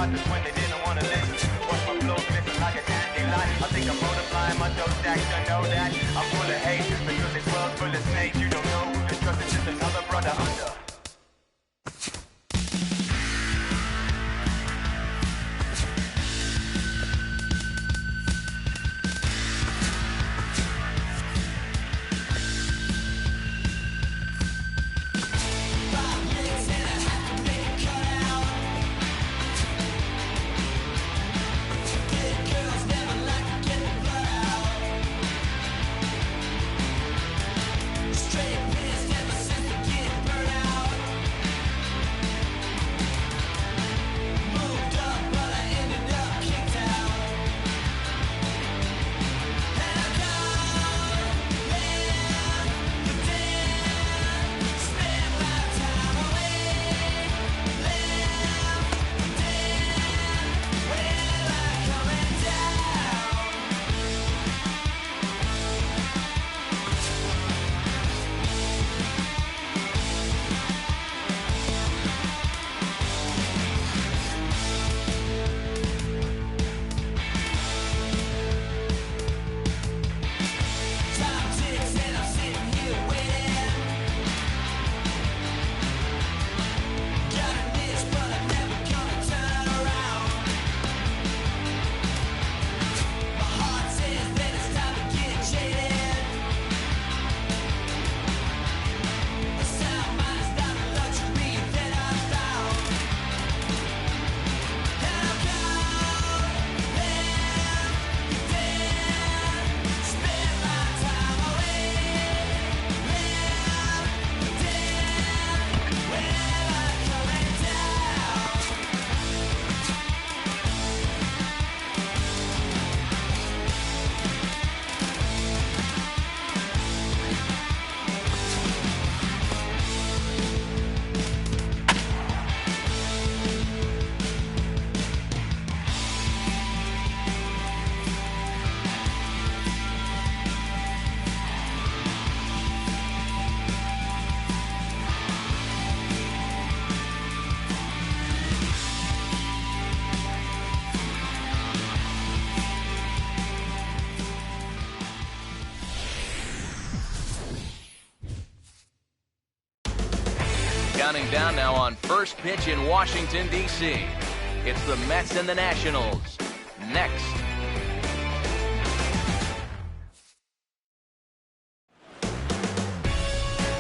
rappers when they didn't want to listen. Watch my flow glisten like a dandelion. I think I'm multiplying my dough stacks, you know that. I'm full of hate because this world's full of snakes. You don't know who to trust, it's just another brother under. Counting down now on first pitch in Washington, D.C. It's the Mets and the Nationals. Next.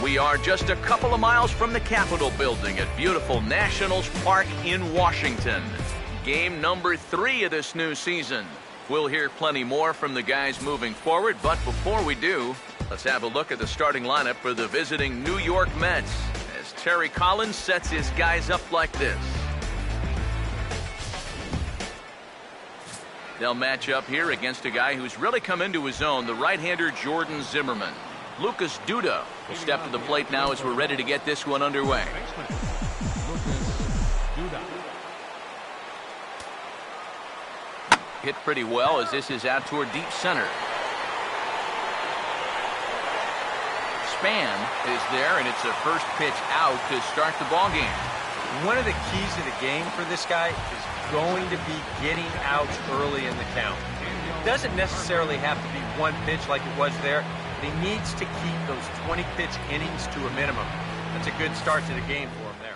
We are just a couple of miles from the Capitol building at beautiful Nationals Park in Washington. Game number 3 of this new season. We'll hear plenty more from the guys moving forward, but before we do, let's have a look at the starting lineup for the visiting New York Mets as Terry Collins sets his guys up like this. They'll match up here against a guy who's really come into his own, the right-hander Jordan Zimmerman. Lucas Duda will step to the plate now as we're ready to get this one underway. Hit pretty well as this is out toward deep center. Span is there, and it's a first pitch out to start the ball game. One of the keys to the game for this guy is going to be getting outs early in the count. It doesn't necessarily have to be one pitch like it was there, but he needs to keep those 20-pitch innings to a minimum. That's a good start to the game for him there.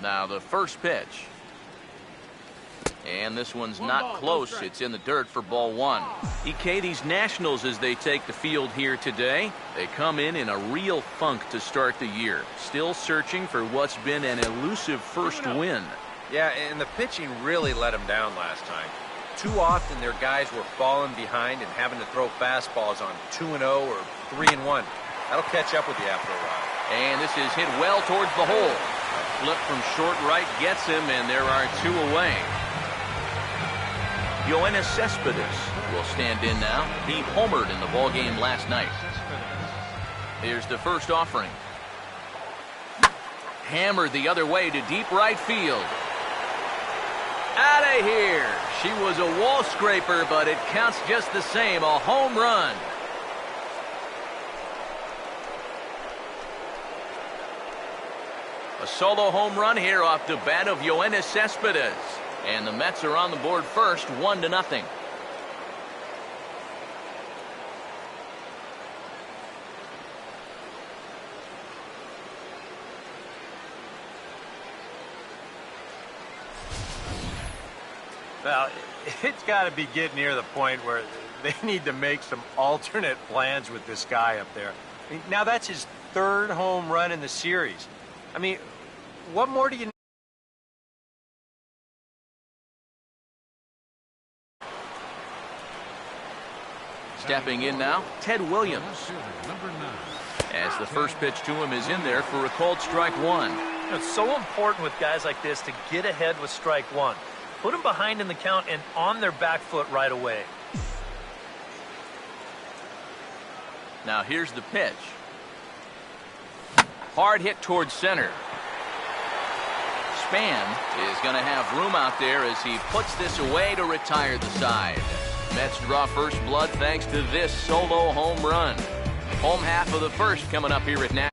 Now the first pitch. And this one's not close. It's in the dirt for ball one. EK, these Nationals, as they take the field here today, they come in a real funk to start the year. Still searching for what's been an elusive first win. Yeah, and the pitching really let them down last time. Too often their guys were falling behind and having to throw fastballs on 2-0 or 3-1. That'll catch up with you after a while. And this is hit well towards the hole. A flip from short right gets him, and there are two away. Yoenis Cespedes will stand in now. He homered in the ballgame last night. Here's the first offering. Hammered the other way to deep right field. Out of here. She was a wall scraper, but it counts just the same. A home run. A solo home run here off the bat of Yoenis Cespedes. And the Mets are on the board first, 1-0. Well, it's got to be getting near the point where they need to make some alternate plans with this guy up there. I mean, now that's his third home run in the series. I mean, what more do you need? Stepping in now, Ted Williams. As the first pitch to him is in there for a called strike one. It's so important with guys like this to get ahead with strike one. Put them behind in the count and on their back foot right away. Now here's the pitch. Hard hit towards center. Span is going to have room out there as he puts this away to retire the side. Mets draw first blood thanks to this solo home run. Home half of the first coming up here at Nashville.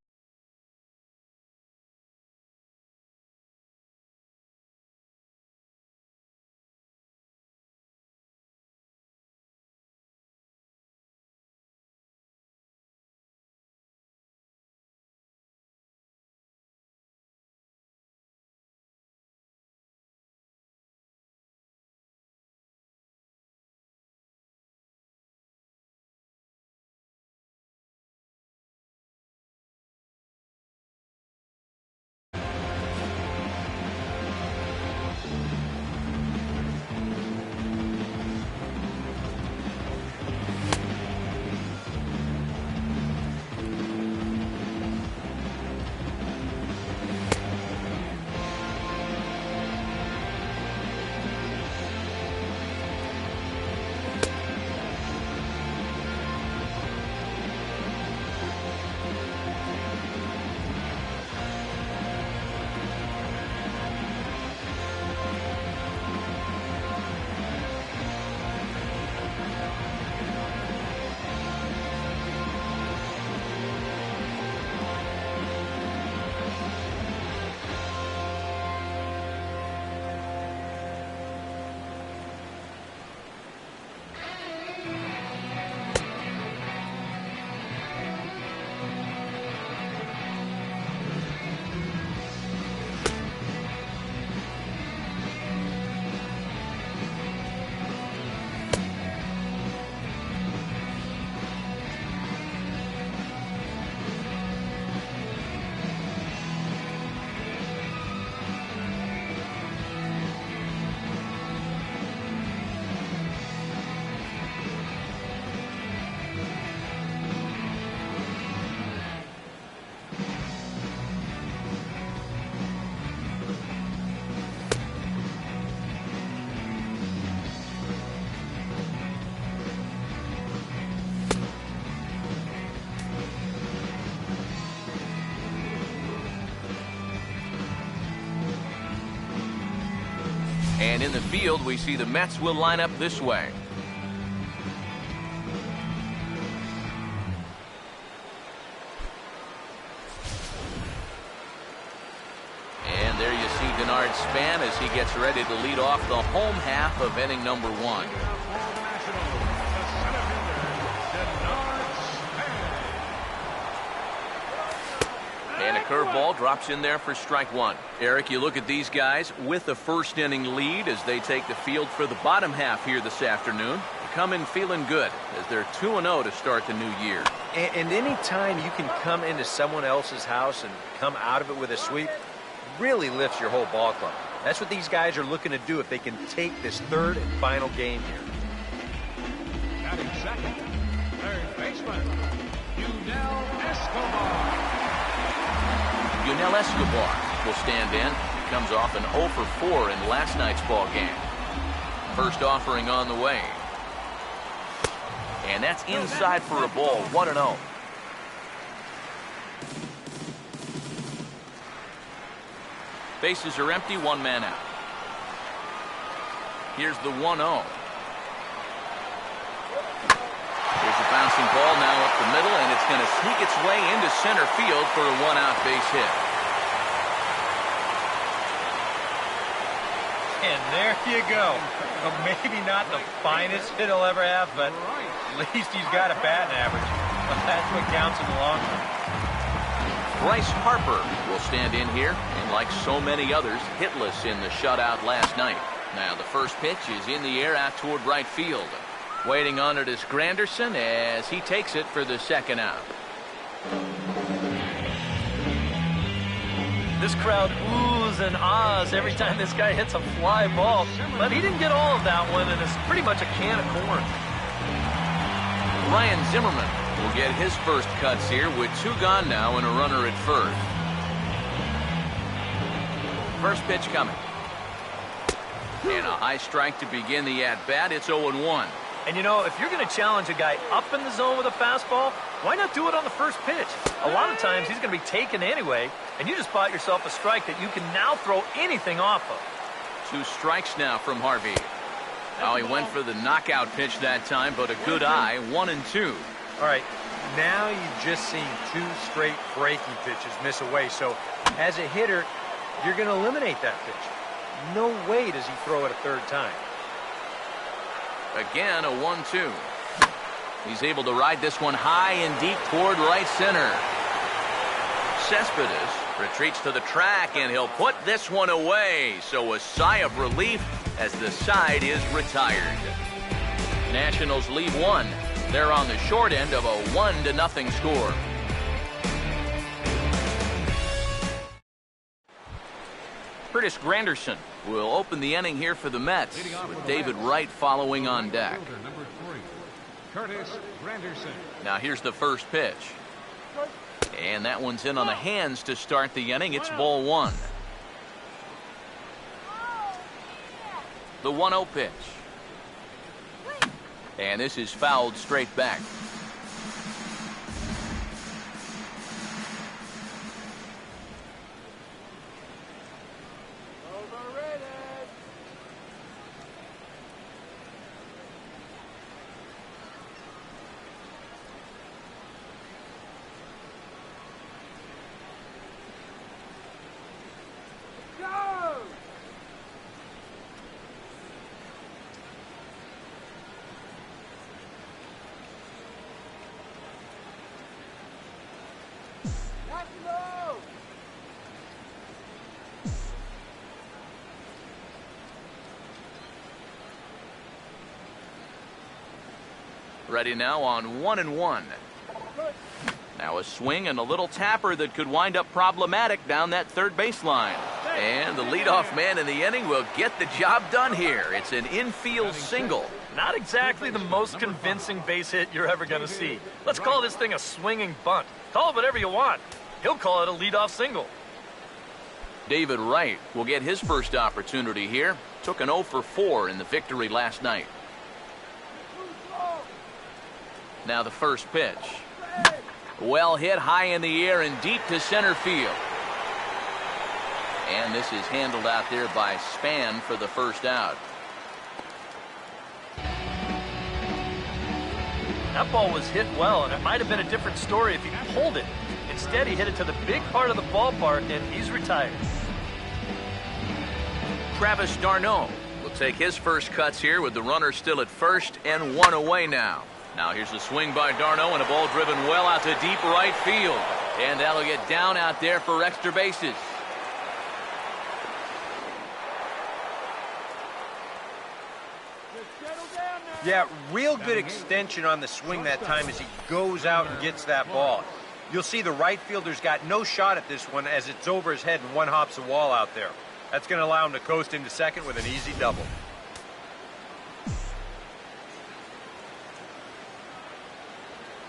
And in the field, we see the Mets will line up this way. And there you see Denard Span as he gets ready to lead off the home half of inning number one. And a curveball drops in there for strike one. Eric, you look at these guys with a first inning lead as they take the field for the bottom half here this afternoon. They come in feeling good as they're 2-0 to start the new year. And any time you can come into someone else's house and come out of it with a sweep, really lifts your whole ball club. That's what these guys are looking to do if they can take this third and final game here. Batting second, third baseman, Yunel Escobar. Yunel Escobar will stand in. Comes off an 0 for 4 in last night's ball game. First offering on the way. And that's inside for a ball, 1-0. Bases are empty, one man out. Here's the 1-0. Here's a bouncing ball now up the middle, and it's going to sneak its way into center field for a one-out base hit. And there you go. Well, maybe not the finest hit he'll ever have, but at least he's got a batting average. But that's what counts in the long run. Bryce Harper will stand in here, and like so many others, hitless in the shutout last night. Now the first pitch is in the air out toward right field. Waiting on it is Granderson as he takes it for the second out. This crowd oohs and ahs every time this guy hits a fly ball, but he didn't get all of that one, and it's pretty much a can of corn. Ryan Zimmerman will get his first cuts here with 2 gone now and a runner at first. First pitch coming. And a high strike to begin the at-bat. It's 0-1. And you know, if you're going to challenge a guy up in the zone with a fastball, why not do it on the first pitch? A lot of times he's going to be taken anyway, and you just bought yourself a strike that you can now throw anything off of. 2 strikes now from Harvey. Oh, he went for the knockout pitch that time, but a good eye, 1-2. All right, now you've just seen 2 straight breaking pitches miss away. So as a hitter, you're going to eliminate that pitch. No way does he throw it a third time. Again, a 1-2. He's able to ride this one high and deep toward right center. Cespedes retreats to the track, and he'll put this one away. So a sigh of relief as the side is retired. Nationals lead 1. They're on the short end of a 1-0 score. Curtis Granderson will open the inning here for the Mets, with David Wright following on deck. Number 3, Curtis Granderson. Now here's the first pitch. And that one's in on the hands to start the inning. It's ball 1. The 1-0 pitch. And this is fouled straight back. Ready now on 1-1. Now a swing and a little tapper that could wind up problematic down that third baseline. And the leadoff man in the inning will get the job done here. It's an infield single. Not exactly the most convincing base hit you're ever going to see. Let's call this thing a swinging bunt. Call it whatever you want. He'll call it a leadoff single. David Wright will get his first opportunity here. Took an 0 for 4 in the victory last night. Now the first pitch. Well hit high in the air and deep to center field. And this is handled out there by Span for the first out. That ball was hit well, and it might have been a different story if he pulled it. Instead, he hit it to the big part of the ballpark, and he's retired. Travis d'Arnaud will take his first cuts here with the runner still at first and 1 away now. Now here's a swing by d'Arnaud and a ball driven well out to deep right field. And that'll get down out there for extra bases. Yeah, real good extension on the swing that time as he goes out and gets that ball. You'll see the right fielder's got no shot at this one as it's over his head and one hops the wall out there. That's going to allow him to coast into second with an easy double.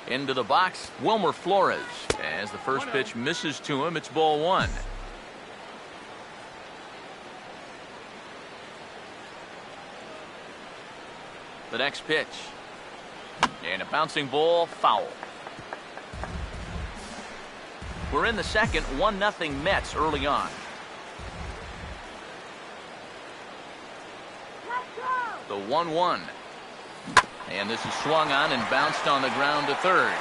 Into the box, Wilmer Flores. As the first pitch misses to him, it's ball one. The next pitch. And a bouncing ball, foul. We're in the second, 1-0 Mets early on. The 1-1. And this is swung on and bounced on the ground to third.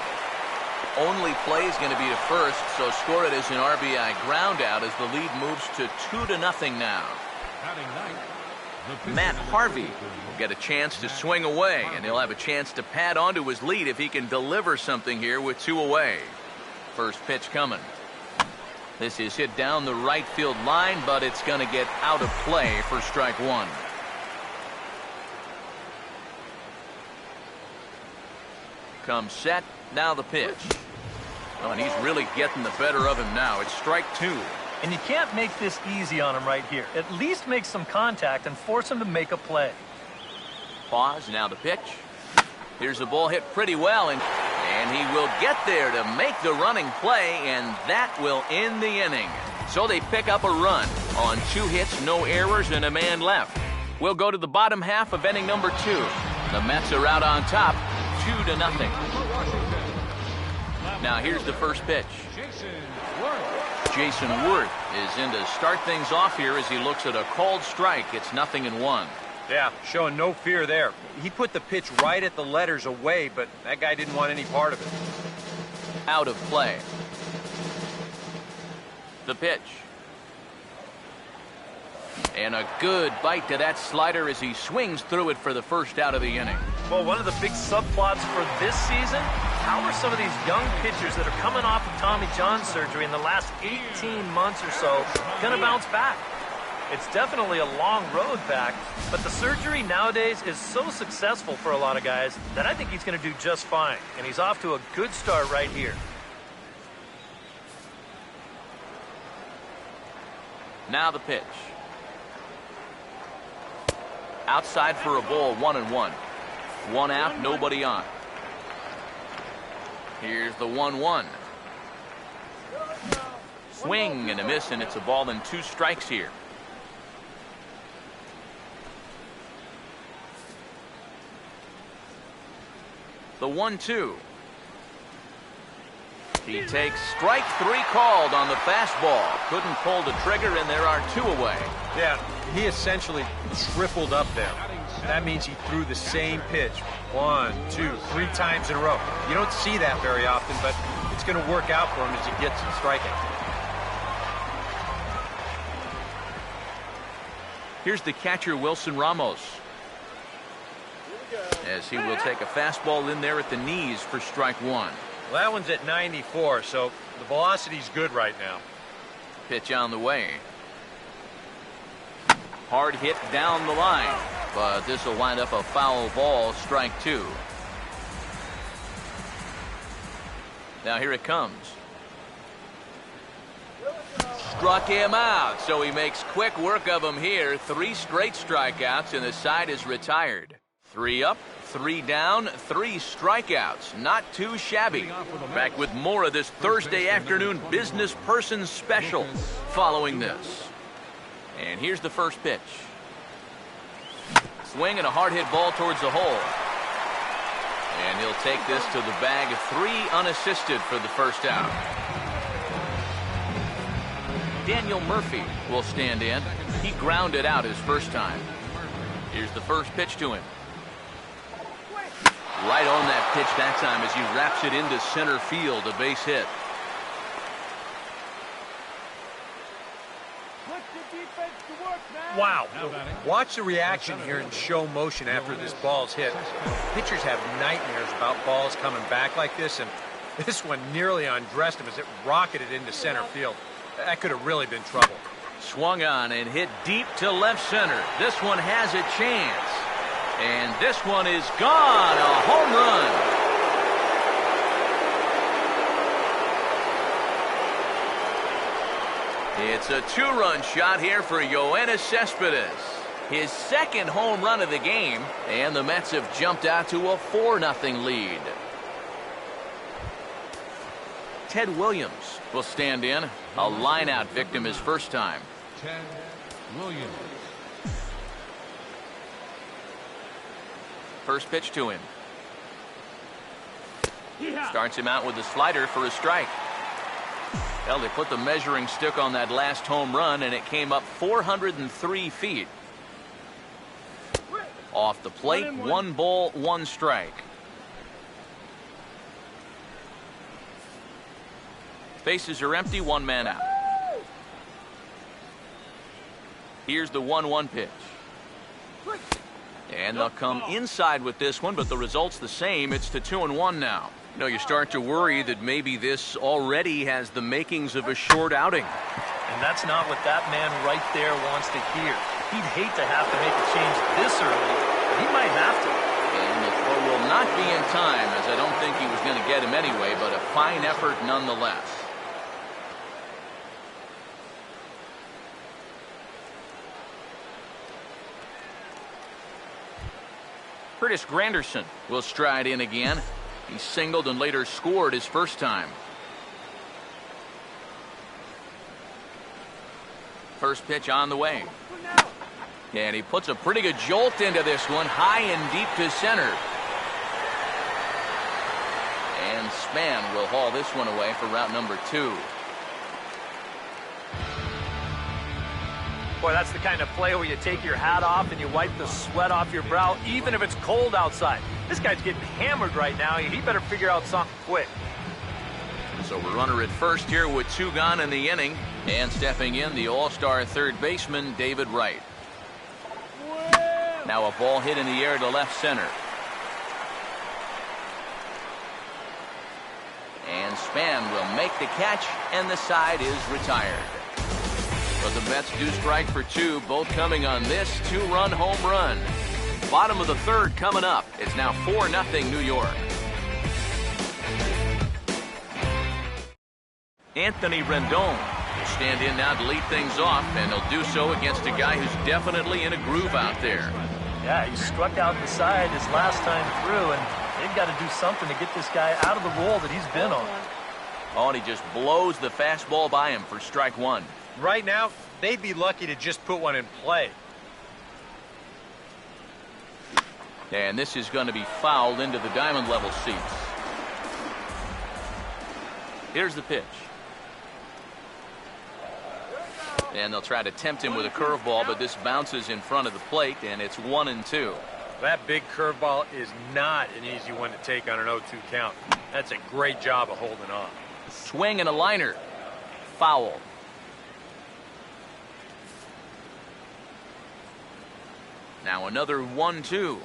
Only play is going to be to first, so score it as an RBI ground out as the lead moves to 2-0 now. Matt Harvey will get a chance to swing away, and he'll have a chance to pad onto his lead if he can deliver something here with 2 away. First pitch coming. This is hit down the right field line, but it's going to get out of play for strike one. Comes set. Now the pitch. Oh, and he's really getting the better of him now. It's strike two. And you can't make this easy on him right here. At least make some contact and force him to make a play. Pause. Now the pitch. Here's the ball hit pretty well, and he will get there to make the running play, and that will end the inning. So they pick up a run on 2 hits, no errors, and a man left. We'll go to the bottom half of inning number 2. The Mets are out on top, 2-0. Now here's the first pitch. Jason Worth is in to start things off here as he looks at a called strike. It's 0-1. Yeah, showing no fear there. He put the pitch right at the letters away, but that guy didn't want any part of it. Out of play. The pitch. And a good bite to that slider as he swings through it for the first out of the inning. Well, one of the big subplots for this season, how are some of these young pitchers that are coming off of Tommy John surgery in the last 18 months or so going to bounce back? It's definitely a long road back, but the surgery nowadays is so successful for a lot of guys that I think he's going to do just fine, and he's off to a good start right here. Now the pitch. Outside for a ball, 1-1. 1 out, nobody on. Here's the 1-1. Swing and a miss, and it's a ball and 2 strikes here. The 1-2. He takes strike 3 called on the fastball. Couldn't pull the trigger, and there are 2 away. Yeah, he essentially tripled up there. That means he threw the same pitch 1, 2, 3 times in a row. You don't see that very often, but it's going to work out for him as he gets some striking. Here's the catcher, Wilson Ramos, as he will take a fastball in there at the knees for strike 1. Well, that one's at 94, so the velocity's good right now. Pitch on the way. Hard hit down the line, but this will wind up a foul ball, strike 2. Now here it comes. Struck him out, so he makes quick work of him here. 3 straight strikeouts, and the side is retired. 3 up, 3 down, 3 strikeouts. Not too shabby. Back with more of this Thursday afternoon business person special following this. And here's the first pitch. Swing and a hard hit ball towards the hole. And he'll take this to the bag of 3 unassisted for the first out. Daniel Murphy will stand in. He grounded out his first time. Here's the first pitch to him. Right on that pitch that time as he wraps it into center field, a base hit. Wow. Watch the reaction here in show motion after this ball's hit. Pitchers have nightmares about balls coming back like this, and This one nearly undressed him as it rocketed into center field. That could have really been trouble. Swung on and hit deep to left center. This one has a chance. And this one is gone. A home run. It's a two-run shot here for Yoenis Cespedes. His second home run of the game, and the Mets have jumped out to a 4-0 lead. Ted Williams will stand in. A line-out victim his first time. Ted Williams. First pitch to him. Starts him out with a slider for a strike. Well, they put the measuring stick on that last home run, and it came up 403 feet. Off the plate, 1 ball, 1 strike. Bases are empty, 1 man out. Here's the 1-1 pitch. And they'll come inside with this one, but the result's the same. It's to 2-1 now. You know, you start to worry that maybe this already has the makings of a short outing. And that's not what that man right there wants to hear. He'd hate to have to make a change this early, but he might have to. And the throw will not be in time, as I don't think he was going to get him anyway, but a fine effort nonetheless. Curtis Granderson will stride in again. He singled and later scored his first time. First pitch on the way. And he puts a pretty good jolt into this one, high and deep to center. And Span will haul this one away for route number 2. Boy, that's the kind of play where you take your hat off and you wipe the sweat off your brow, even if it's cold outside. This guy's getting hammered right now. He better figure out something quick. So we're runner at first here with 2 gone in the inning. And stepping in, the all-star third baseman, David Wright. Now a ball hit in the air to left center. And Span will make the catch, and the side is retired. But the Mets do strike for 2, both coming on this 2-run home run. Bottom of the third coming up. It's now 4-0 New York. Anthony Rendon will stand in now to lead things off, and he'll do so against a guy who's definitely in a groove out there. Yeah, he struck out the side his last time through, and they've got to do something to get this guy out of the role that he's been on. Oh, and he just blows the fastball by him for strike 1. Right now, they'd be lucky to just put one in play. And this is going to be fouled into the diamond level seats. Here's the pitch. And they'll try to tempt him with a curveball, but this bounces in front of the plate, and it's 1-2. That big curveball is not an easy one to take on an 0-2 count. That's a great job of holding on. Swing and a liner. Foul. Now another 1-2.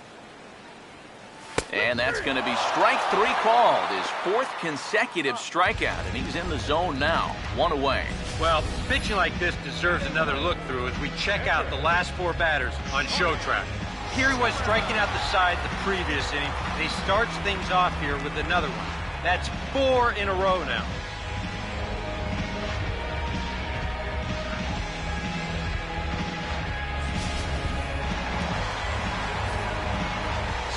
And that's going to be strike 3 called. His 4th consecutive strikeout, and he's in the zone now. 1 away. Well, pitching like this deserves another look through as we check out the last 4 batters on show track. Here he was striking out the side the previous inning, and he starts things off here with another one. That's 4 in a row now.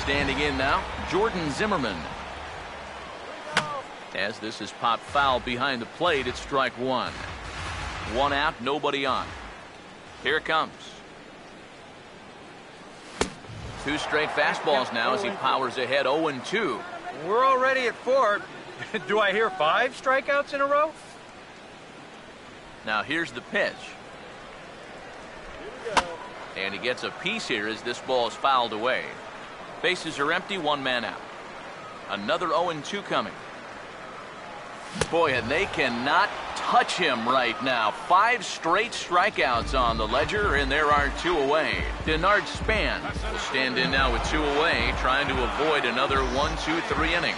Standing in now, Jordan Zimmerman. As this is popped foul behind the plate, it's strike 1. 1 out, nobody on. Here it comes. 2 straight fastballs now as he powers ahead 0-2. We're already at 4. Do I hear 5 strikeouts in a row? Now here's the pitch. And he gets a piece here as this ball is fouled away. Bases are empty, 1 man out. Another 0-2 coming. Boy, and they cannot touch him right now. 5 straight strikeouts on the ledger, and there are 2 away. Denard Span will stand in now with 2 away, trying to avoid another 1-2-3 inning.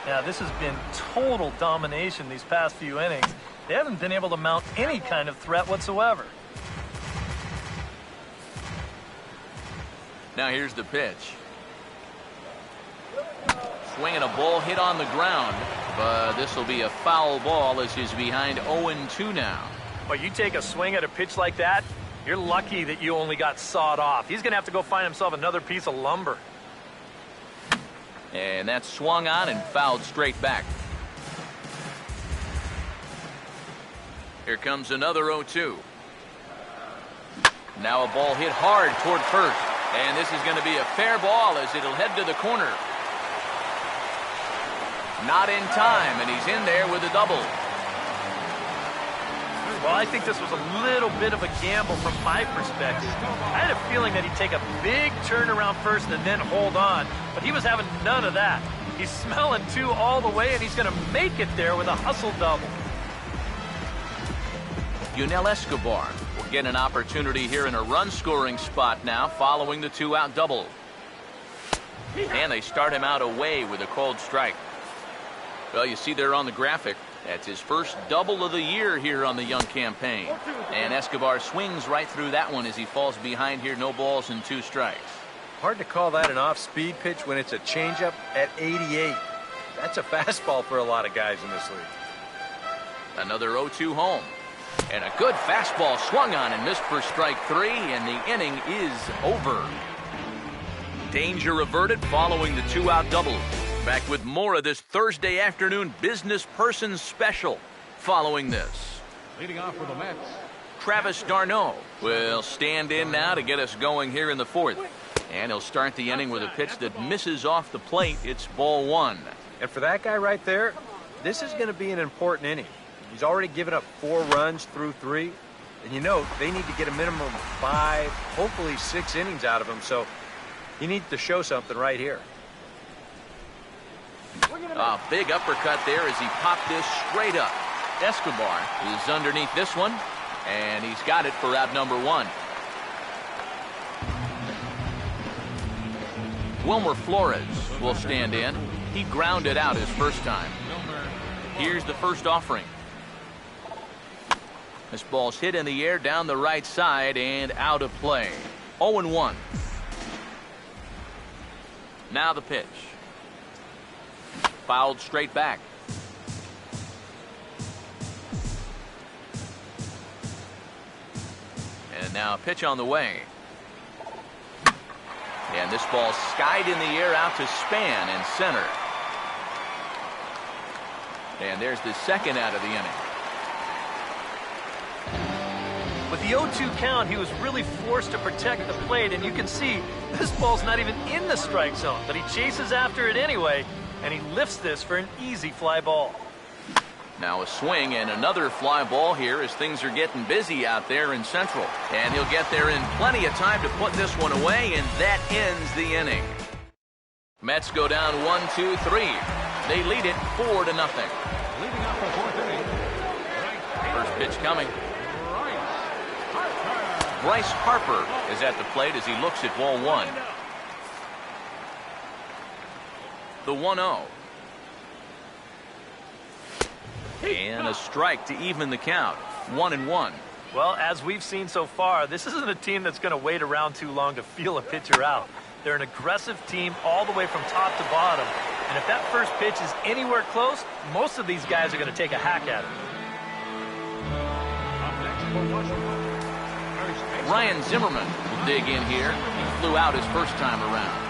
Yeah, this has been total domination these past few innings. They haven't been able to mount any kind of threat whatsoever. Now here's the pitch. Swinging a ball hit on the ground, but this will be a foul ball as he's behind 0-2 now. Well, you take a swing at a pitch like that, you're lucky that you only got sawed off. He's going to have to go find himself another piece of lumber. And that's swung on and fouled straight back. Here comes another 0-2. Now a ball hit hard toward first. And this is going to be a fair ball as it'll head to the corner. Not in time, and he's in there with a double. Well, I think this was a little bit of a gamble from my perspective. I had a feeling that he'd take a big turn around first and then hold on, but he was having none of that. He's smelling two all the way, and he's going to make it there with a hustle double. Yunel Escobar will get an opportunity here in a run-scoring spot now following the two-out double. And they start him out away with a called strike. Well, you see there on the graphic, that's his first double of the year here on the young campaign. And Escobar swings right through that one as he falls behind here, no balls and 2 strikes. Hard to call that an off-speed pitch when it's a changeup at 88. That's a fastball for a lot of guys in this league. Another 0-2 home. And a good fastball swung on and missed for strike 3, and the inning is over. Danger averted following the two-out double. Back with more of this Thursday afternoon business person special following this. Leading off for the Mets, Travis d'Arnaud will stand in now to get us going here in the 4th. And he'll start the inning with a pitch that misses off the plate. It's ball 1. And for that guy right there, this is going to be an important inning. He's already given up 4 runs through 3. And you know, they need to get a minimum of 5, hopefully 6 innings out of him. So he needs to show something right here. A big uppercut there as he popped this straight up. Escobar is underneath this one, and he's got it for out number 1. Wilmer Flores will stand in. He grounded out his first time. Here's the first offering. This ball's hit in the air down the right side and out of play. 0-1. Now the pitch. Fouled straight back. And now a pitch on the way. And this ball skied in the air out to Span in center. And there's the second out of the inning. With the 0-2 count, he was really forced to protect the plate, and you can see this ball's not even in the strike zone, but he chases after it anyway, and he lifts this for an easy fly ball. Now a swing and another fly ball here as things are getting busy out there in Central. And he'll get there in plenty of time to put this one away, and that ends the inning. Mets go down 1-2-3. They lead it 4-0. leading off the 4th inning. First pitch coming. Bryce Harper is at the plate as he looks at ball 1. The 1-0. And a strike to even the count. 1-1. Well, as we've seen so far, this isn't a team that's going to wait around too long to feel a pitcher out. They're an aggressive team all the way from top to bottom. And if that first pitch is anywhere close, most of these guys are going to take a hack at it. Up next for Washington. Ryan Zimmerman will dig in here. He flew out his first time around.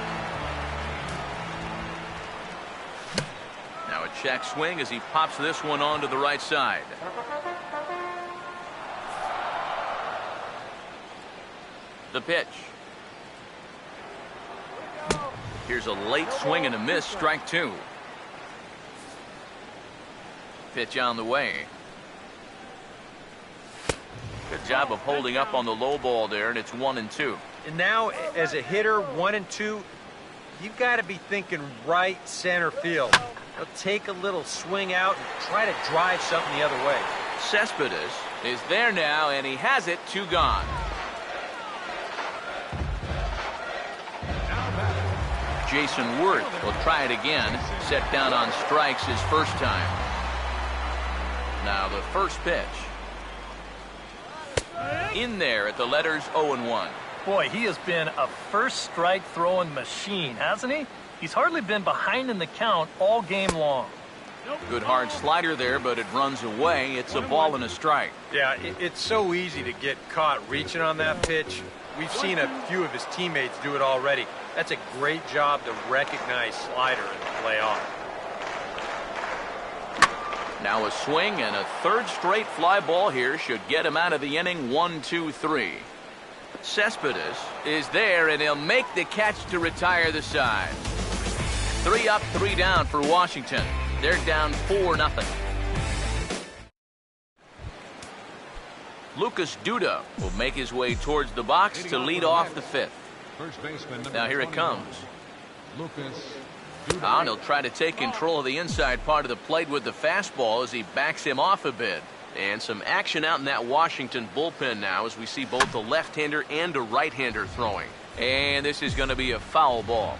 Now a check swing as he pops this one onto the right side. The pitch. Here's a late swing and a miss, strike 2. Pitch on the way. Good job of holding up on the low ball there, and it's 1-2. And now, as a hitter, 1-2, you've got to be thinking right center field. Now, take a little swing out and try to drive something the other way. Cespedes is there now, and he has it, 2 gone. Jason Wirth will try it again. Set down on strikes his first time. Now the first pitch. In there at the letters 0-1. Boy, he has been a first strike throwing machine, hasn't he? He's hardly been behind in the count all game long. Good hard slider there, but it runs away. It's a ball and a strike. Yeah, it's so easy to get caught reaching on that pitch. We've seen a few of his teammates do it already. That's a great job to recognize slider and play off. Now a swing and a third straight fly ball here should get him out of the inning. 1-2-3. Cespedes is there, and he'll make the catch to retire the side. 3 up, 3 down for Washington. They're down 4-0. Lucas Duda will make his way towards the box to lead off the fifth. Now here it comes. And he'll try to take control of the inside part of the plate with the fastball as he backs him off a bit. And some action out in that Washington bullpen now as we see both a left-hander and a right-hander throwing. And this is going to be a foul ball.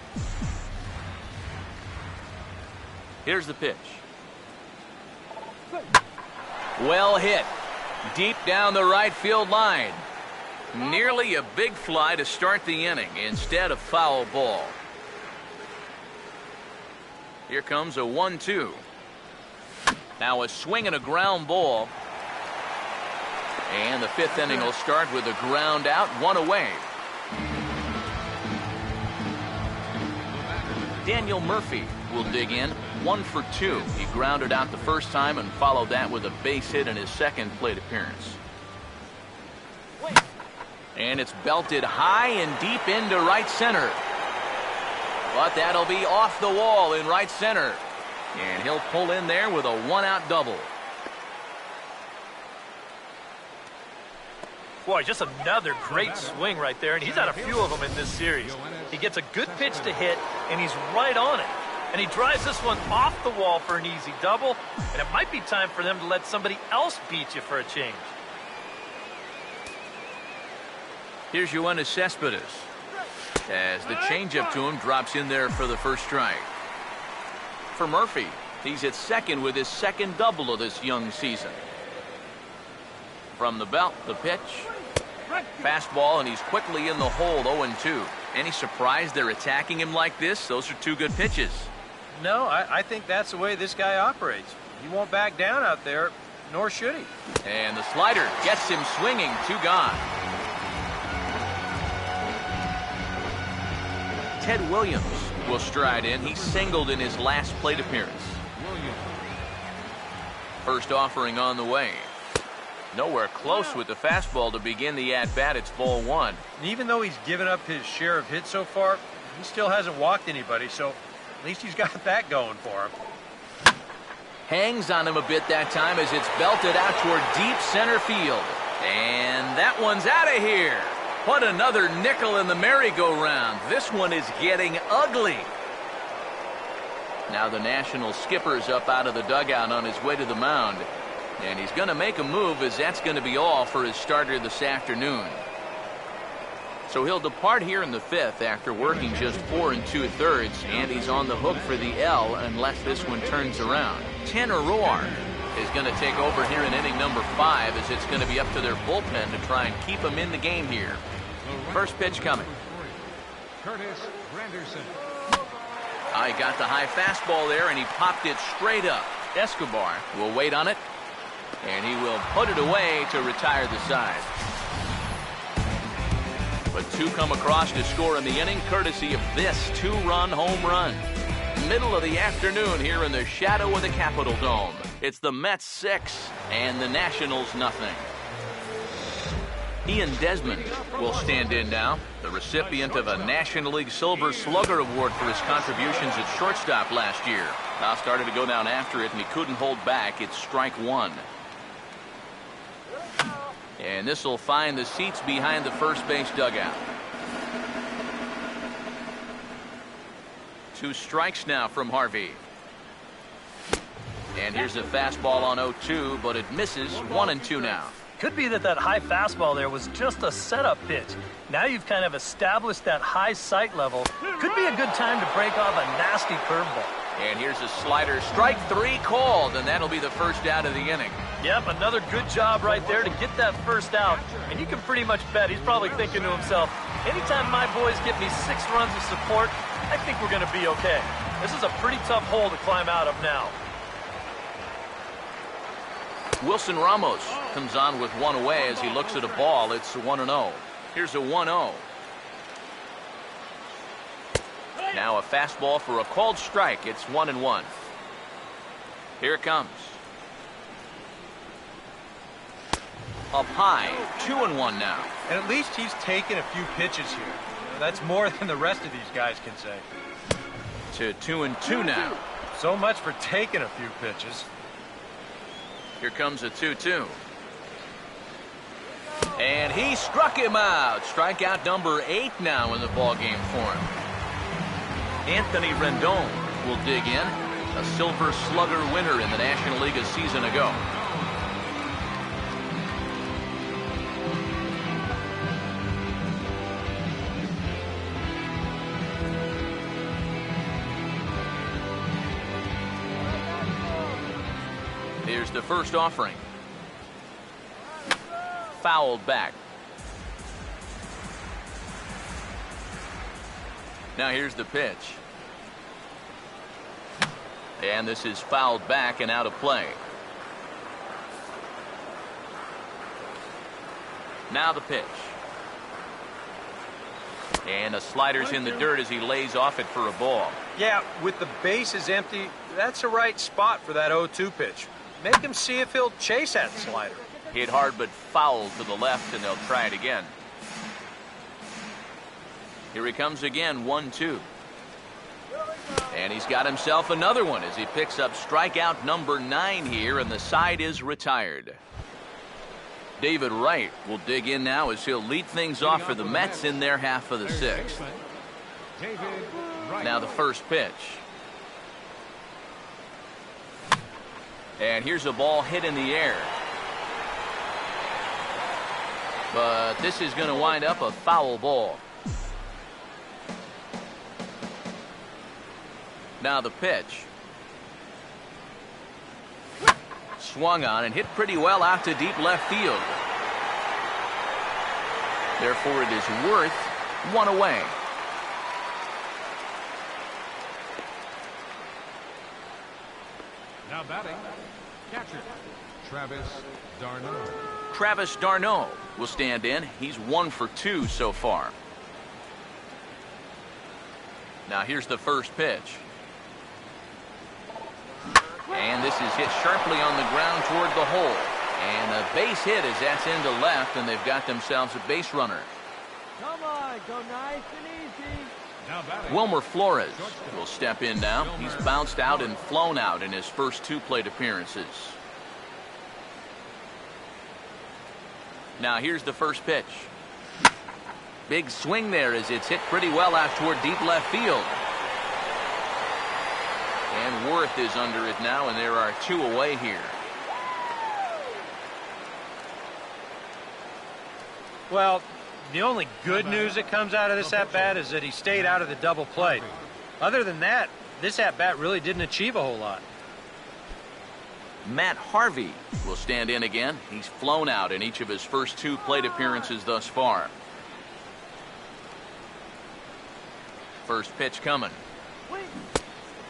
Here's the pitch. Well hit. Deep down the right field line. Nearly a big fly to start the inning. Instead, a foul ball. Here comes a 1-2. Now a swing and a ground ball. And the fifth inning will start with a ground out, 1 away. Daniel Murphy will dig in, 1 for 2. He grounded out the first time and followed that with a base hit in his second plate appearance. And it's belted high and deep into right center. But that'll be off the wall in right center. And he'll pull in there with a 1-out double. Boy, just another great swing right there, and he's had a few of them in this series. He gets a good pitch to hit, and he's right on it. And he drives this one off the wall for an easy double, and it might be time for them to let somebody else beat you for a change. Here's Yoenis Cespedes. As the changeup to him drops in there for the first strike. For Murphy, he's at second with his second double of this young season. From the belt, the pitch. Fastball, and he's quickly in the hold, 0-2. Any surprise they're attacking him like this? Those are 2 good pitches. No, I think that's the way this guy operates. He won't back down out there, nor should he. And the slider gets him swinging, 2 gone. Ted Williams will stride in. He singled in his last plate appearance. First offering on the way. Nowhere close with the fastball to begin the at-bat. It's ball 1. And even though he's given up his share of hits so far, he still hasn't walked anybody, so at least he's got that going for him. Hangs on him a bit that time as it's belted out toward deep center field. And that one's out of here. What another nickel in the merry-go-round. This one is getting ugly. Now the National skipper's up out of the dugout on his way to the mound. And he's going to make a move, as that's going to be all for his starter this afternoon. So he'll depart here in the fifth after working just 4 2/3, and he's on the hook for the L unless this one turns around. Tanner Roark is going to take over here in inning number 5, as it's going to be up to their bullpen to try and keep him in the game here. First pitch coming. Curtis Granderson. He got the high fastball there, and he popped it straight up. Escobar will wait on it, and he will put it away to retire the side. But 2 come across to score in the inning, courtesy of this 2-run home run. Middle of the afternoon here in the shadow of the Capitol Dome. It's the Mets 6 and the Nationals nothing. Ian Desmond will stand in now, the recipient of a National League Silver Slugger Award for his contributions at shortstop last year. Now started to go down after it, and he couldn't hold back. It's strike 1. And this will find the seats behind the first base dugout. 2 strikes now from Harvey. And here's a fastball on 0-2, but it misses. 1-2 now. Could be that high fastball there was just a setup pitch. Now you've kind of established that high sight level. Could be a good time to break off a nasty curveball. And here's a slider. Strike 3 called, and that'll be the first out of the inning. Yep, another good job right there to get that first out. And you can pretty much bet he's probably thinking to himself, anytime my boys get me 6 runs of support, I think we're going to be okay. This is a pretty tough hole to climb out of now. Wilson Ramos comes on with 1 away as he looks at a ball. It's 1-0. Here's a 1-0. Now a fastball for a called strike. It's 1-1. Here it comes. Up high, 2-1 now. And at least he's taken a few pitches here. That's more than the rest of these guys can say. To 2-2 now. So much for taking a few pitches. Here comes a 2-2. And he struck him out. Strikeout number 8 now in the ballgame for him. Anthony Rendon will dig in. A Silver Slugger winner in the National League a season ago. Here's the first offering. Fouled back. Now here's the pitch. And this is fouled back and out of play. Now the pitch. And the slider's in the dirt as he lays off it for a ball. Yeah, with the bases empty, that's the right spot for that 0-2 pitch. Make him see if he'll chase that slider. Hit hard but foul to the left, and they'll try it again. Here he comes again, 1-2. And he's got himself another one as he picks up strikeout number 9 here, and the side is retired. David Wright will dig in now as he'll lead things off for the Mets in their half of the 6th. Now the first pitch. And here's a ball hit in the air. But this is going to wind up a foul ball. Now the pitch. Swung on and hit pretty well out to deep left field. Therefore, it is worth 1 away. Now batting, catcher, Travis d'Arnaud. Travis d'Arnaud will stand in. He's 1 for 2 so far. Now here's the first pitch. And this is hit sharply on the ground toward the hole. And a base hit as that's into left, and they've got themselves a base runner. Come on, go nice and easy. Now batting, Wilmer Flores will step in now. He's bounced out and flown out in his first 2 plate appearances. Now here's the first pitch. Big swing there as it's hit pretty well out toward deep left field. And Worth is under it now, and there are 2 away here. Well, the only good news that comes out of this at-bat is that he stayed out of the double play. Other than that, this at-bat really didn't achieve a whole lot. Matt Harvey will stand in again. He's flown out in each of his first 2 plate appearances thus far. First pitch coming.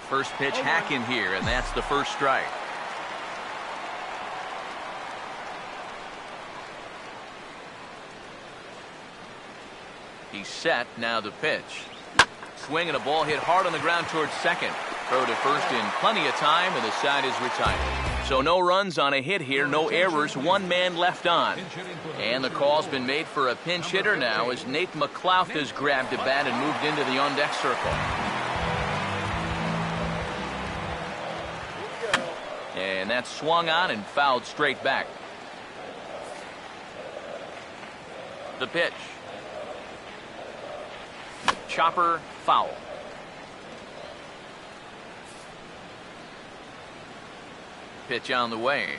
First pitch hack in here, and that's the first strike. He's set. Now the pitch. Swing and a ball hit hard on the ground towards second. Throw to first in plenty of time, and the side is retired. So no runs on a hit here, no errors, 1 man left on. And the call's been made for a pinch hitter now as Nate McLouth has grabbed a bat and moved into the on-deck circle. And that's swung on and fouled straight back. The pitch. Chopper, foul. Pitch on the way.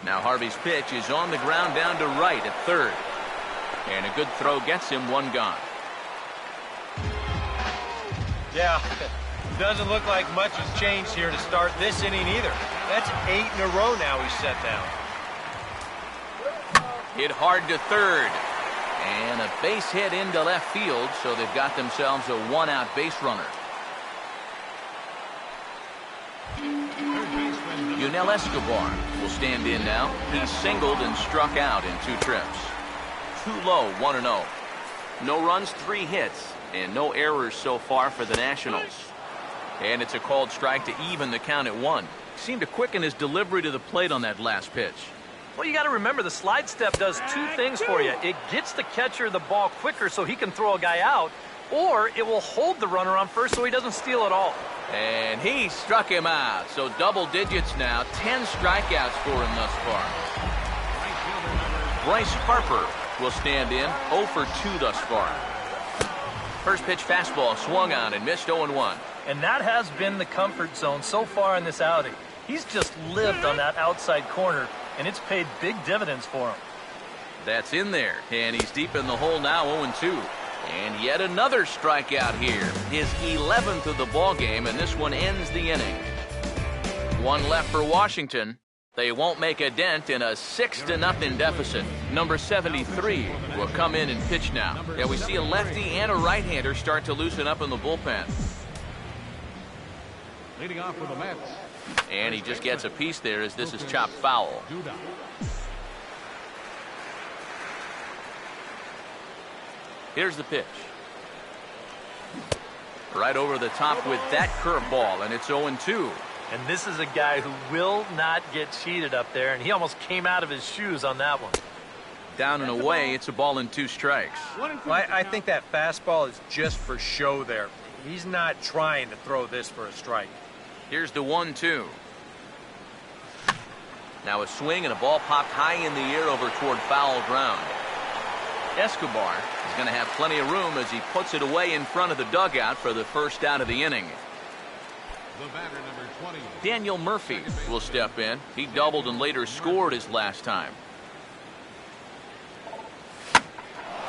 Now Harvey's pitch is on the ground down to right at third. And a good throw gets him one gone. Yeah, doesn't look like much has changed here to start this inning either. That's 8 in a row now he's set down. Hit hard to third. And a base hit into left field, so they've got themselves a one-out base runner. Yunel Escobar will stand in now. He singled and struck out in 2 trips. Too low, 1-0. No runs, 3 hits, and no errors so far for the Nationals. And it's a called strike to even the count at 1. Seemed to quicken his delivery to the plate on that last pitch. Well, you got to remember the slide step does 2 things for you. It gets the catcher the ball quicker so he can throw a guy out, or it will hold the runner on first so he doesn't steal it all. And he struck him out. So double digits now. 10 strikeouts for him thus far. Bryce Harper will stand in. 0 for 2 thus far. First pitch fastball swung on and missed 0-1. And that has been the comfort zone so far in this outing. He's just lived on that outside corner, and it's paid big dividends for him. That's in there, and he's deep in the hole now, 0-2. And yet another strikeout here. His 11th of the ball game, and this one ends the inning. 1 left for Washington. They won't make a dent in a 6-0 deficit. Number 73 will come in and pitch now. Yeah, we see a lefty and a right-hander start to loosen up in the bullpen. Leading off for the Mets. And he just gets a piece there as this is chopped foul. Here's the pitch. Right over the top with that curveball, and it's 0-2. And this is a guy who will not get cheated up there, and he almost came out of his shoes on that one. Down and away, it's a ball and 2 strikes. Well, I think that fastball is just for show there. He's not trying to throw this for a strike. Here's the 1-2. Now a swing and a ball popped high in the air over toward foul ground. Escobar is going to have plenty of room as he puts it away in front of the dugout for the first out of the inning. The batter, number 20. Daniel Murphy will step in. He doubled and later scored his last time.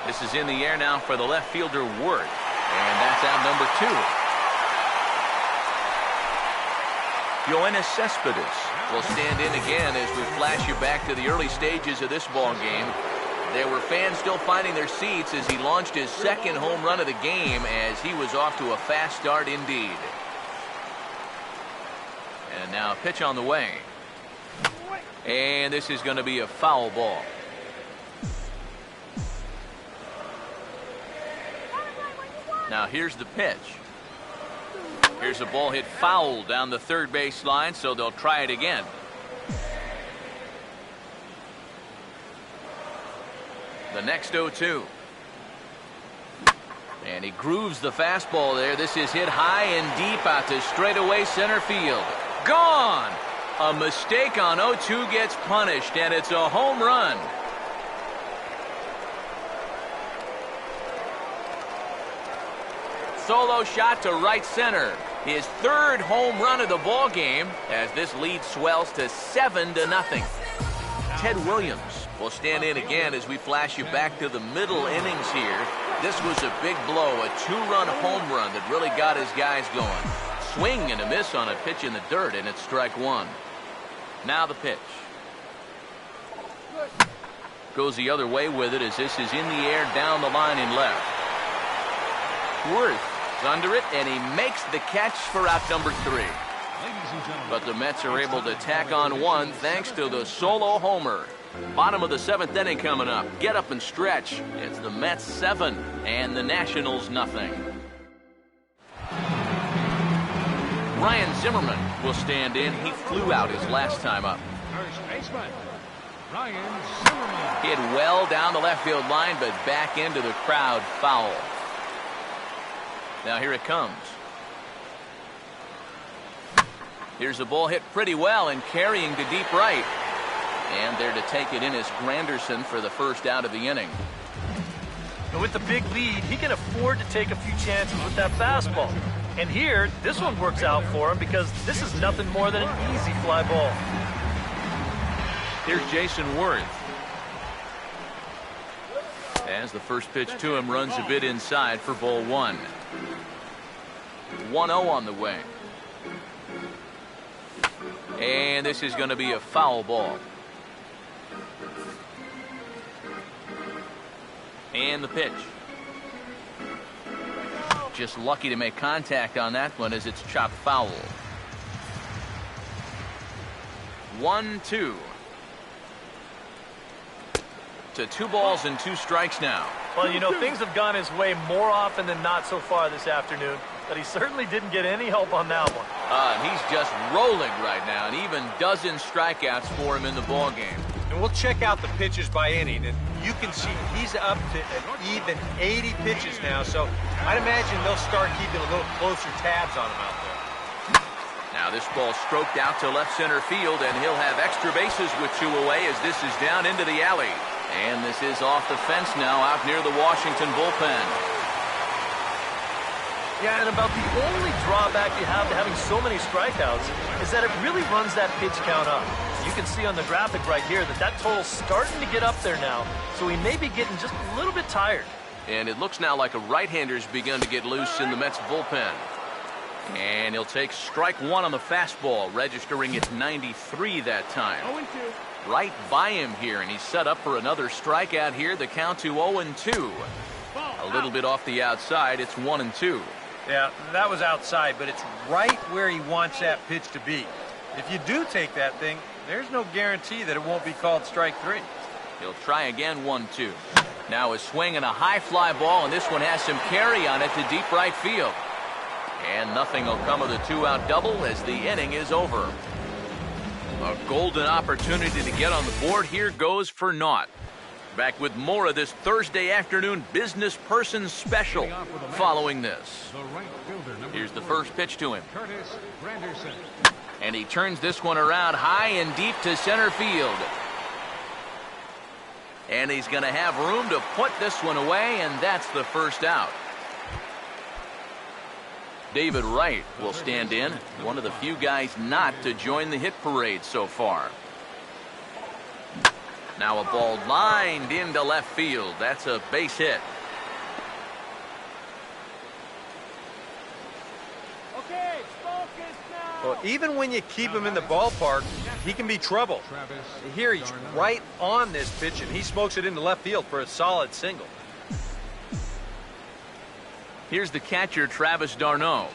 This is in the air now for the left fielder, Worth. And that's out number 2. Yoenis Cespedes will stand in again as we flash you back to the early stages of this ball game. There were fans still finding their seats as he launched his 2nd home run of the game as he was off to a fast start indeed. And now a pitch on the way. And this is going to be a foul ball. Now here's the pitch. Here's a ball hit foul down the third base line, so they'll try it again. The next 0-2. And he grooves the fastball there. This is hit high and deep out to straightaway center field. Gone! A mistake on 0-2 gets punished, and it's a home run. Solo shot to right center. His 3rd home run of the ball game as this lead swells to 7-0. Ted Williams will stand in again as we flash you back to the middle innings here. This was a big blow, a 2-run home run that really got his guys going. Swing and a miss on a pitch in the dirt, and it's strike 1. Now the pitch. Goes the other way with it as this is in the air down the line and left. Worth is under it, and he makes the catch for out number 3. But the Mets are able to tack on 1 thanks to the solo homer. Bottom of the 7th inning coming up. Get up and stretch. It's the Mets 7 and the Nationals nothing. Ryan Zimmerman will stand in. He flew out his last time up. First baseman, Ryan Zimmerman. Hit well down the left field line, but back into the crowd foul. Now here it comes. Here's a ball hit pretty well and carrying to deep right. And there to take it in is Granderson for the first out of the inning. And with the big lead, he can afford to take a few chances with that fastball. And here, this one works out for him because this is nothing more than an easy fly ball. Here's Jason Worth. As the first pitch to him runs a bit inside for ball one. 1-0 on the way. And this is going to be a foul ball. And the pitch. Just lucky to make contact on that one as it's chopped foul. 1-2. To 2 balls and 2 strikes now. Well, you know, things have gone his way more often than not so far this afternoon, but he certainly didn't get any help on that one. And he's just rolling right now, and even dozen strikeouts for him in the ball game. And we'll check out the pitches by inning, and you can see he's up to an even 80 pitches now, so I'd imagine they'll start keeping a little closer tabs on him out there. Now this ball stroked out to left center field, and he'll have extra bases with 2 away as this is down into the alley. And this is off the fence now out near the Washington bullpen. Yeah, and about the only drawback you have to having so many strikeouts is that it really runs that pitch count up. You can see on the graphic right here that that total's starting to get up there now, so he may be getting just a little bit tired. And it looks now like a right-hander's begun to get loose in the Mets bullpen. And he'll take strike 1 on the fastball, registering at 93 that time. 0-2. Right by him here, and he's set up for another strikeout here. The count to 0-2. A little bit off the outside. It's 1-2. Yeah, that was outside, but it's right where he wants that pitch to be. If you do take that thing, there's no guarantee that it won't be called strike 3. He'll try again, 1-2. Now a swing and a high fly ball, and this one has some carry on it to deep right field. And nothing will come of the 2-out double as the inning is over. A golden opportunity to get on the board here goes for naught. Back with more of this Thursday afternoon business person special following this. Here's the first pitch to him. And he turns this one around high and deep to center field. And he's going to have room to put this one away, and that's the first out. David Wright will stand in, one of the few guys not to join the hit parade so far. Now a ball lined into left field. That's a base hit. Okay, focus now. Well, even when you keep him in the ballpark, he can be trouble. Here he's right on this pitch, and he smokes it into left field for a solid single. Here's the catcher, Travis d'Arnaud.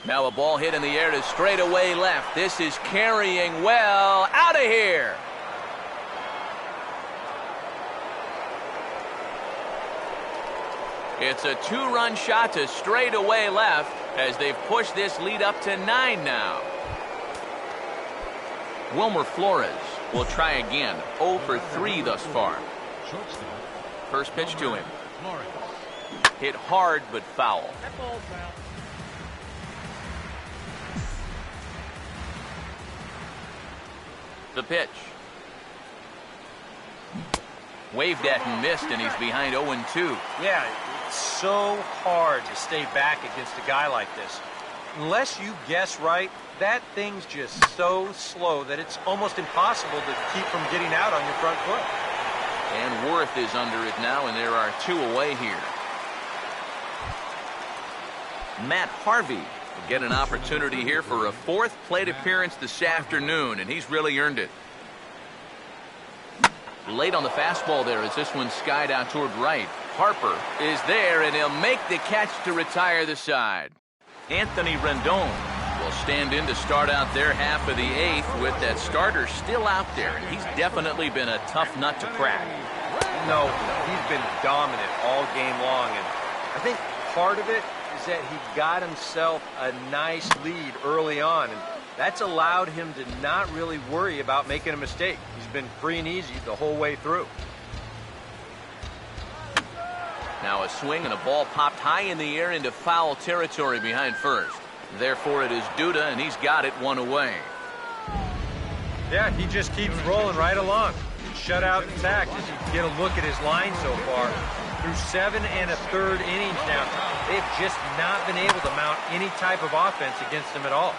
Now a ball hit in the air to straightaway left. This is carrying well. Out of here. It's a 2-run shot to straightaway left as they've pushed this lead up to 9 now. Wilmer Flores will try again. 0 for 3 thus far. First pitch to him. Hit hard but foul. That ball's out. The pitch. Waved at and missed, and he's behind 0-2. Yeah, it's so hard to stay back against a guy like this. Unless you guess right, that thing's just so slow that it's almost impossible to keep from getting out on your front foot. And Worth is under it now, and there are 2 away here. Matt Harvey will get an opportunity here for a 4th plate appearance this afternoon, and he's really earned it. Late on the fastball there as this one skied out toward right. Harper is there, and he'll make the catch to retire the side. Anthony Rendon will stand in to start out their half of the 8th with that starter still out there, and he's definitely been a tough nut to crack. No, he's been dominant all game long, and I think part of it is that he got himself a nice lead early on, and that's allowed him to not really worry about making a mistake. He's been free and easy the whole way through. Now a swing and a ball popped high in the air into foul territory behind first. Therefore it is Duda, and he's got it 1 away. Yeah, he just keeps rolling right along. Shutout intact as you get a look at his line so far. Through 7 1/3 innings now, they've just not been able to mount any type of offense against him at all.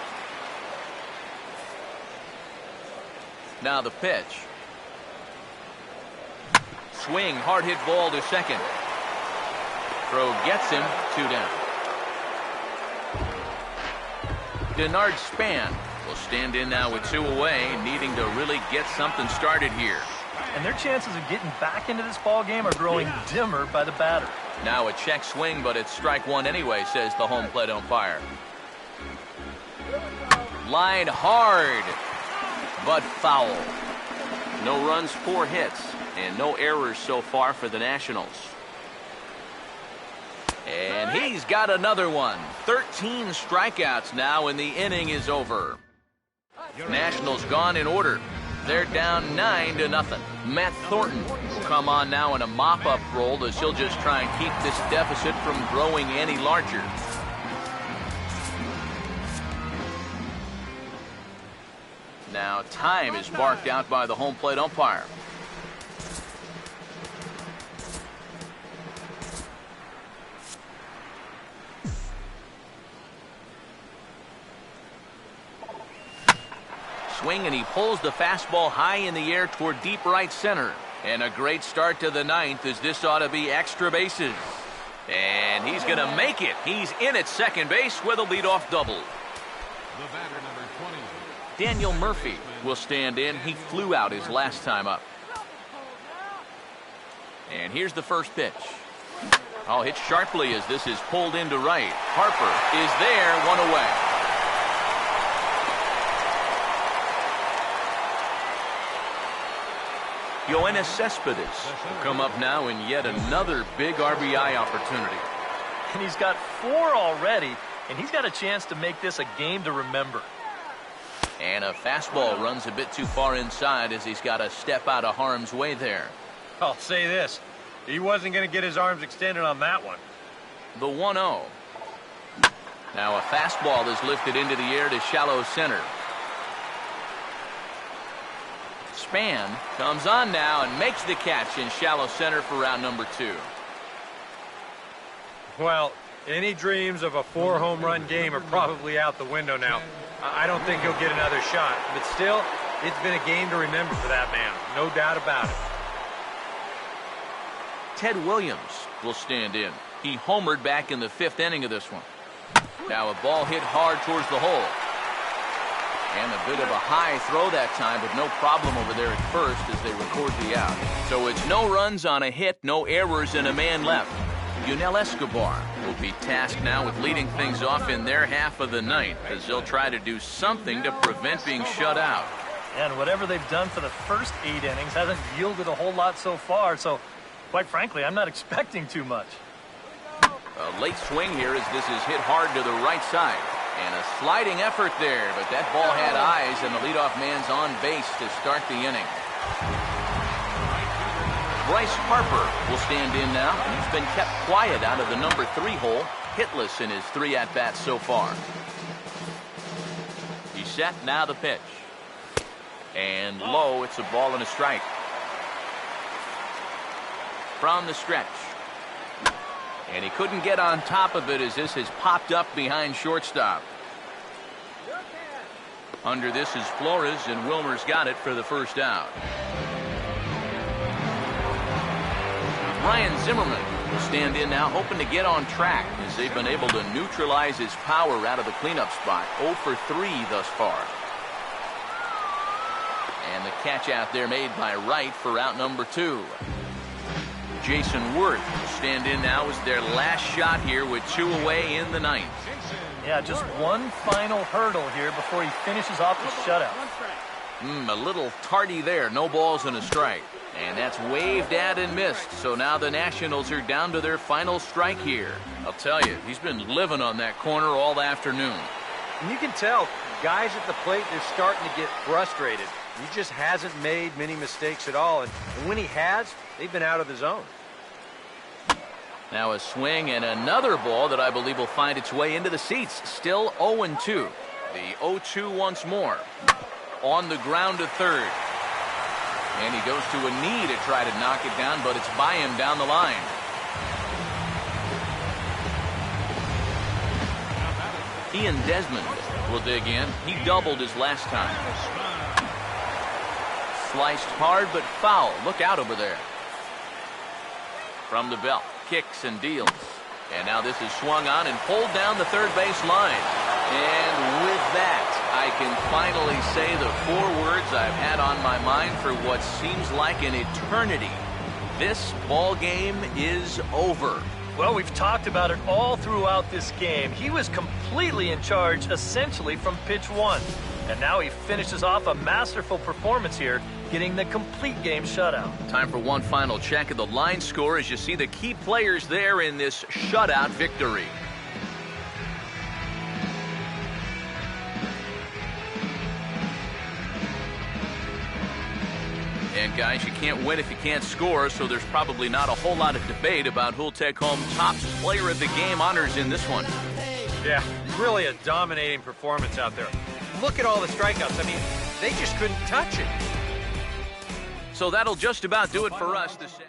Now the pitch. swing, hard hit ball to second. Throw gets him, 2 down. Denard Span will stand in now with 2 away, needing to really get something started here. And their chances of getting back into this ball game are growing dimmer by the batter. Now a check swing, but it's strike 1 anyway, says the home plate umpire. Line hard, but foul. No runs, 4 hits, and no errors so far for the Nationals. And he's got another one. 13 strikeouts now, and the inning is over. Nationals gone in order. They're down 9-0. Matt Thornton will come on now in a mop-up role as he'll just try and keep this deficit from growing any larger. Now time is marked out by the home plate umpire. Swing, and he pulls the fastball high in the air toward deep right center. And a great start to the 9th, as this ought to be extra bases. And he's going to make it. He's in at second base with a leadoff double. The batter, number 20. Daniel Murphy will stand in. He flew out his last time up. And here's the first pitch. Oh, hit sharply as this is pulled into right. Harper is there, 1 away. Yoenis Cespedes will come up now in yet another big RBI opportunity. And he's got 4 already, and he's got a chance to make this a game to remember. And a fastball runs a bit too far inside as he's got to step out of harm's way there. I'll say this. He wasn't going to get his arms extended on that one. The 1-0. Now a fastball is lifted into the air to shallow center. Span comes on now and makes the catch in shallow center for round number 2. Well, any dreams of a 4-home run game are probably out the window now. I don't think he'll get another shot, but still, it's been a game to remember for that man. No doubt about it. Ted Williams will stand in. He homered back in the 5th inning of this one. Now a ball hit hard towards the hole. And a bit of a high throw that time, but no problem over there at first as they record the out. So it's no runs on a hit, no errors, and a man left. Yunel Escobar will be tasked now with leading things off in their half of the 9th as they'll try to do something to prevent being shut out. And whatever they've done for the first 8 innings hasn't yielded a whole lot so far, so quite frankly, I'm not expecting too much. A late swing here as this is hit hard to the right side. And a sliding effort there, but that ball had eyes, and the leadoff man's on base to start the inning. Bryce Harper will stand in now, and he's been kept quiet out of the number 3 hole, hitless in his 3 at-bats so far. He's set, now the pitch. And low, it's a ball and a strike. From the stretch. And he couldn't get on top of it as this has popped up behind shortstop. Under this is Flores, and Wilmer's got it for the first out. Ryan Zimmerman will stand in now, hoping to get on track as they've been able to neutralize his power out of the cleanup spot. 0 for 3 thus far. And the catch out there made by Wright for out number 2. Jason Worth will stand in now as their last shot here with 2 away in the 9th. Yeah, just one final hurdle here before he finishes off the shutout. A little tardy there. No balls and a strike. And that's waved at and missed. So now the Nationals are down to their final strike here. I'll tell you, he's been living on that corner all afternoon. And you can tell, guys at the plate, they're starting to get frustrated. He just hasn't made many mistakes at all. And when he has, they've been out of the zone. Now a swing and another ball that I believe will find its way into the seats. Still 0-2. The 0-2 once more. On the ground to third. And he goes to a knee to try to knock it down, but it's by him down the line. Ian Desmond will dig in. He doubled his last time. Sliced hard but foul. Look out over there. From the belt, kicks and deals. And now this is swung on and pulled down the third base line. And with that, I can finally say the 4 words I've had on my mind for what seems like an eternity. This ball game is over. Well, we've talked about it all throughout this game. He was completely in charge, essentially, from pitch 1. And now he finishes off a masterful performance here, getting the complete game shutout. Time for one final check of the line score as you see the key players there in this shutout victory. And guys, you can't win if you can't score, so there's probably not a whole lot of debate about who'll take home top player of the game honors in this one. Yeah, really a dominating performance out there. Look at all the strikeouts. I mean, they just couldn't touch it. So that'll just about do it for us this